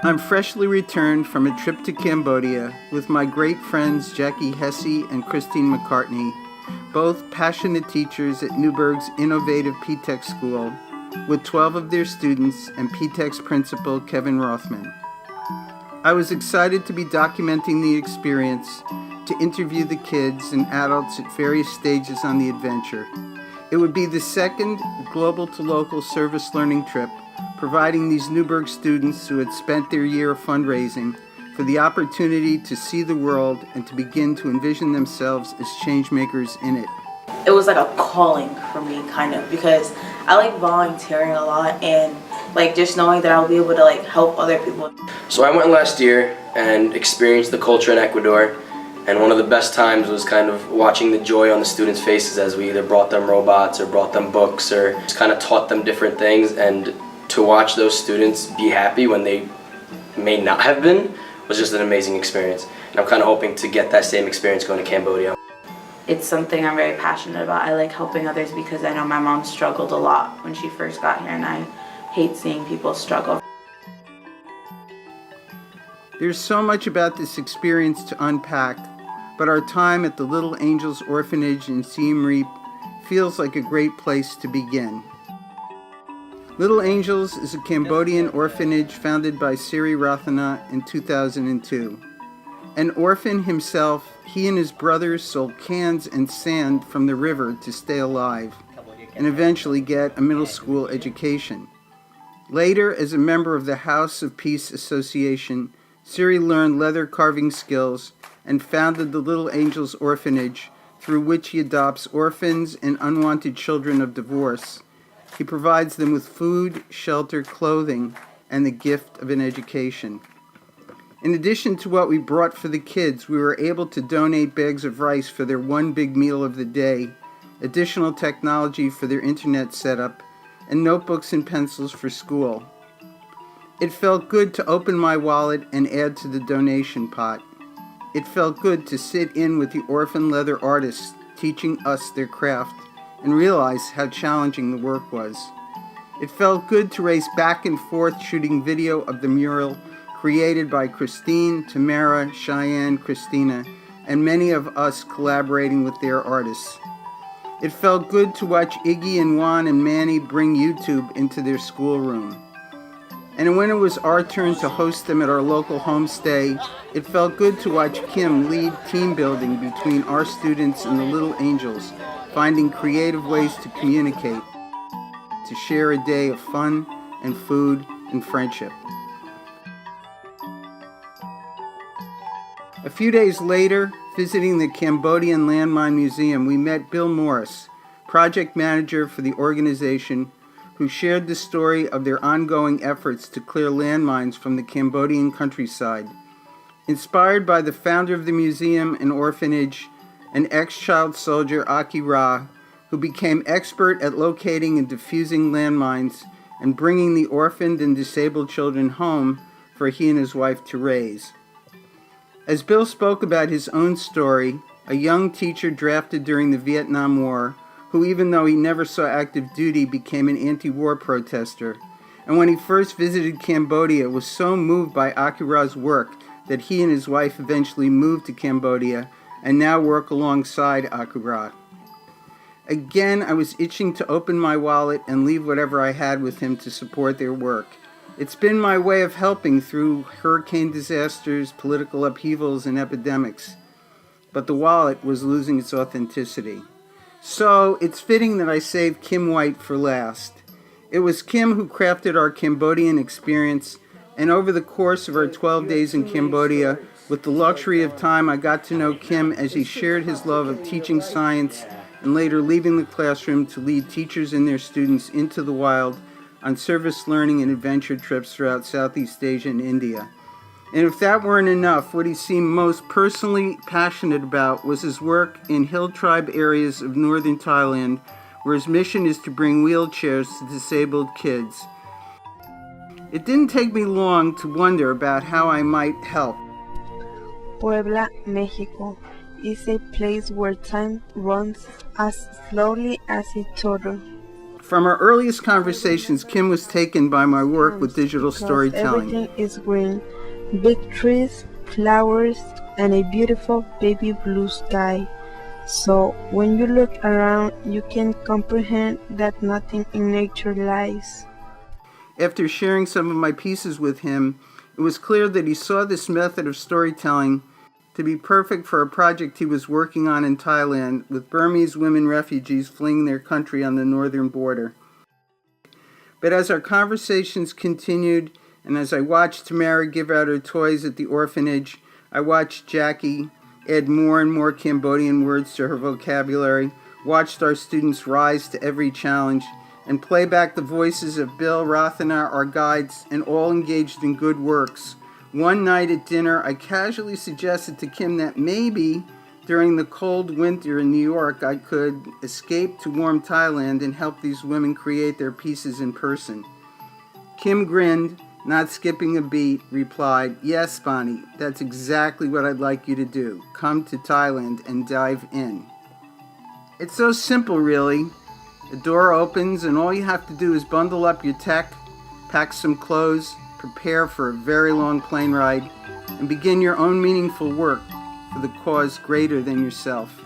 I'm freshly returned from a trip to Cambodia with my great friends Jackie Hesse and Christine McCartney, both passionate teachers at Newburgh's innovative PTeck school, with 12 of their students and PTeck's principal Kevin Rothman. I was excited to be documenting the experience, to interview the kids and adults at various stages on the adventure. It would be the second global to local service learning trip, providing these Newburgh students who had spent their year of fundraising for the opportunity to see the world and to begin to envision themselves as change makers in it. It was like a calling for me, kind of, because I like volunteering a lot, and like just knowing that I'll be able to like help other people. So I went last year and experienced the culture in Ecuador, and one of the best times was kind of watching the joy on the students' faces as we either brought them robots or brought them books or just kind of taught them different things, and to watch those students be happy when they may not have been was just an amazing experience. And I'm kind of hoping to get that same experience going to Cambodia. It's something I'm very passionate about. I like helping others because I know my mom struggled a lot when she first got here, and I hate seeing people struggle. There's so much about this experience to unpack, but our time at the Little Angels Orphanage in Siem Reap feels like a great place to begin. Little Angels is a Cambodian orphanage founded by Siri Rathana in 2002. An orphan himself, he and his brothers sold cans and sand from the river to stay alive and eventually get a middle school education. Later, as a member of the House of Peace Association, Siri learned leather carving skills and founded the Little Angels Orphanage, through which he adopts orphans and unwanted children of divorce. He provides them with food, shelter, clothing, and the gift of an education. In addition to what we brought for the kids, we were able to donate bags of rice for their one big meal of the day, additional technology for their internet setup, and notebooks and pencils for school. It felt good to open my wallet and add to the donation pot. It felt good to sit in with the orphan leather artists teaching us their craft and realize how challenging the work was. It felt good to race back and forth shooting video of the mural created by Christine, Tamara, Cheyenne, Christina, and many of us collaborating with their artists. It felt good to watch Iggy and Juan and Manny bring YouTube into their schoolroom. And when it was our turn to host them at our local homestay, it felt good to watch Kim lead team building between our students and the Little Angels, finding creative ways to communicate, to share a day of fun and food and friendship. A few days later, visiting the Cambodian Landmine Museum, we met Bill Morris, project manager for the organization, who shared the story of their ongoing efforts to clear landmines from the Cambodian countryside. Inspired by the founder of the museum and orphanage, an ex-child soldier, Aki Ra, who became expert at locating and defusing landmines and bringing the orphaned and disabled children home for he and his wife to raise. As Bill spoke about his own story, a young teacher drafted during the Vietnam War, who even though he never saw active duty became an anti-war protester, and when he first visited Cambodia was so moved by Aki Ra's work that he and his wife eventually moved to Cambodia and now work alongside Aki Ra. Again, I was itching to open my wallet and leave whatever I had with him to support their work. It's been my way of helping through hurricane disasters, political upheavals, and epidemics. But the wallet was losing its authenticity. So it's fitting that I saved Kim White for last. It was Kim who crafted our Cambodian experience, and over the course of our 12 days in Cambodia, with the luxury of time, I got to know Kim as he shared his love of teaching science and later leaving the classroom to lead teachers and their students into the wild on service learning and adventure trips throughout Southeast Asia and India. And if that weren't enough, what he seemed most personally passionate about was his work in hill tribe areas of northern Thailand, where his mission is to bring wheelchairs to disabled kids. It didn't take me long to wonder about how I might help. Puebla, Mexico, is a place where time runs as slowly as a turtle. From our earliest conversations, Kim was taken by my work with digital Because storytelling. everything is green. Big trees, flowers, and a beautiful baby blue sky. So when you look around, you can comprehend that nothing in nature lies. After sharing some of my pieces with him, it was clear that he saw this method of storytelling to be perfect for a project he was working on in Thailand with Burmese women refugees fleeing their country on the northern border. But as our conversations continued, and as I watched Tamara give out her toys at the orphanage, I watched Jackie add more and more Cambodian words to her vocabulary, watched our students rise to every challenge, and play back the voices of Bill, Rathana, our guides, and all engaged in good works. One night at dinner, I casually suggested to Kim that maybe during the cold winter in New York, I could escape to warm Thailand and help these women create their pieces in person. Kim grinned, not skipping a beat, replied, "Yes, Bonnie, that's exactly what I'd like you to do. Come to Thailand and dive in." It's so simple, really. The door opens and all you have to do is bundle up your tech, pack some clothes, prepare for a very long plane ride, and begin your own meaningful work for the cause greater than yourself.